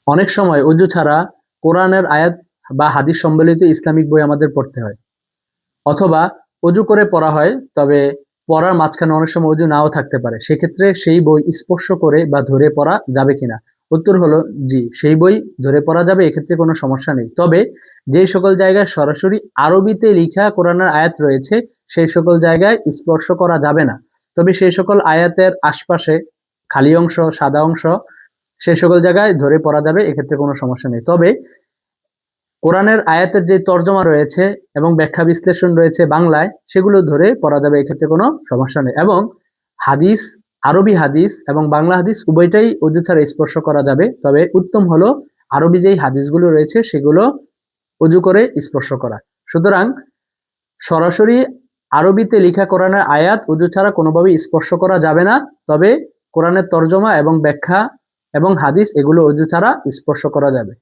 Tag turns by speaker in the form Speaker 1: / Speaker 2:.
Speaker 1: অনেক সময় অজু ছাড়া কোরআনের আয়াত বা হাদিস সম্বলিত ইসলামিক বই আমাদের পড়তে হয়, অথবা অজু করে পড়া হয়, তবে পড়ার মাঝখানে অনেক সময় অজু নাও থাকতে পারে। সেক্ষেত্রে সেই বই স্পর্শ করে বা ধরে পড়া যাবে কিনা? উত্তর হলো জি, সেই বই ধরে পড়া যাবে, এক্ষেত্রে কোনো সমস্যা নেই। তবে যে সকল জায়গায় সরাসরি আরবিতে লিখা কোরআনের আয়াত রয়েছে সেই সকল জায়গায় স্পর্শ করা যাবে না। তবে সেই সকল আয়াতের আশপাশে খালি অংশ, সাদা অংশ, সেই সকল জায়গায় ধরে পড়া যাবে, এক্ষেত্রে কোনো সমস্যা নেই। তবে কোরআনের আয়াতের যে তর্জমা রয়েছে এবং ব্যাখ্যা বিশ্লেষণ রয়েছে বাংলায়, সেগুলো ধরে পড়া যাবে, এক্ষেত্রে কোনো সমস্যা নেই। এবং হাদিস, আরবি হাদিস এবং বাংলা হাদিস উভয়টাই অজু ছাড়া স্পর্শ করা যাবে, তবে উত্তম হলো আরবি যেই হাদিসগুলো রয়েছে সেগুলো অজু করে স্পর্শ করা। সুতরাং সরাসরি আরবিতে লেখা কোরআনের আয়াত অজু ছাড়া কোনোভাবেই স্পর্শ করা যাবে না। তবে কোরআনের তর্জমা এবং ব্যাখ্যা এবং হাদিস এগুলো অজু ছাড়া স্পর্শ করা যাবে।